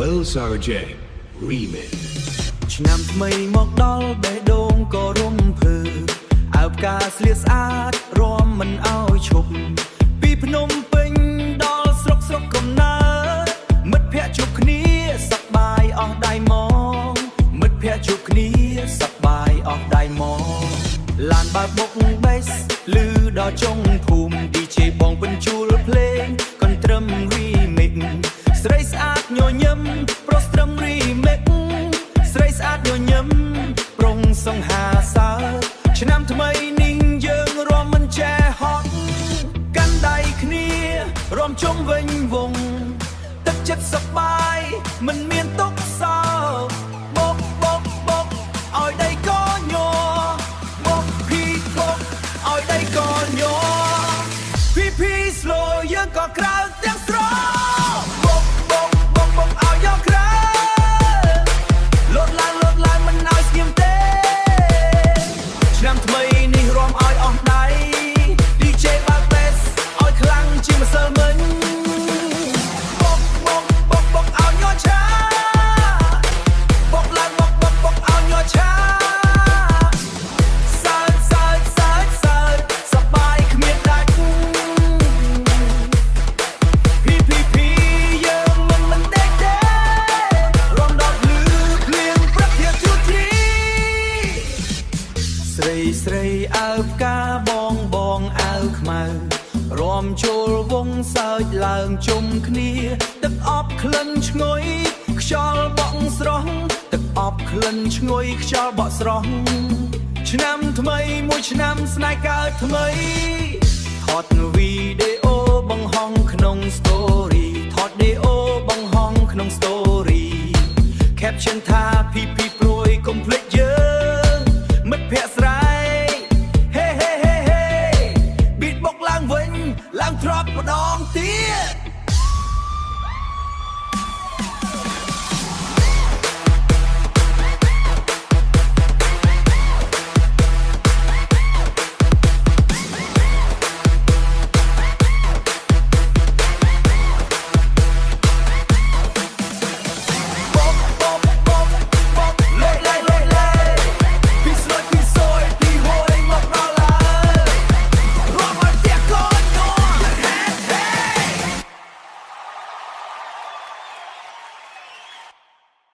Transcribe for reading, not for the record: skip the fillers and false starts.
Lil Sarah J Remix ឆ្នាំថ្មីមកដល់បេះដូងក៏រំភើអើបការស្លៀកស្អាតរំមិនឲ្យឈប់ពីភ្នំពេញដល់ស្រុកកំណើតមិត្តភ័ក្តិជួបគ្នាសប្បាយអស់ដៃមកមិត្តភ័ក្តិជួបគ្នាសប្បាយអស់ដៃមកឡានបើកបុកបេសឮដល់ចុងភូមិ DJ បងបញ្ជូលភ្លេងកន្ទ្រឹម Remix ស្រីស្អាតញញឹមប្រុសត្រឹម Remix ស្រីស្អាតញញឹមប្រុងសង្ហាសើឆ្នាំថ្មីនេះយើងរួមមិនចេះហត់កាន់ដៃគ្នារួមជុំវិញវងទឹកចិត្តសប្បាយមិនមានទុក្ខសោកបុកឲ្យដៃកញ័របុកឲ្យដៃកញ័រភី slow យើងក៏ក្រៅទាំងស្របុកឲ្យយកក្រៅលោតឡើងមិនឲ្យស្ងៀមទេឆ្នាំថ្មីនេះរួមឲ្យអស់ដៃ DJ បើក bass ឲ្យខ្លាំងជាម្សិលមិញបុកឲ្យញ័រឆាបុកឡើងបុកឲ្យញ័រឆាសើចសប្បាយគ្មានដាច់ភីយើងមិនដេកទេរំដល់ភ្លឺភ្លៀងប្រធាជួទ្រីស្រីអើផ្កាបងអើខ្មៅរួមចូលវងសើចឡើងជុំគ្នាទឹកអប់ក្លិនឈ្ងុយខ្យល់បក់ស្រស់ទឹកអប់ក្លិនឈ្ងុយខ្យល់បក់ស្រស់ឆ្នាំថ្មីមួយឆ្នាំស្នេហ៍កើតថ្មីថតវី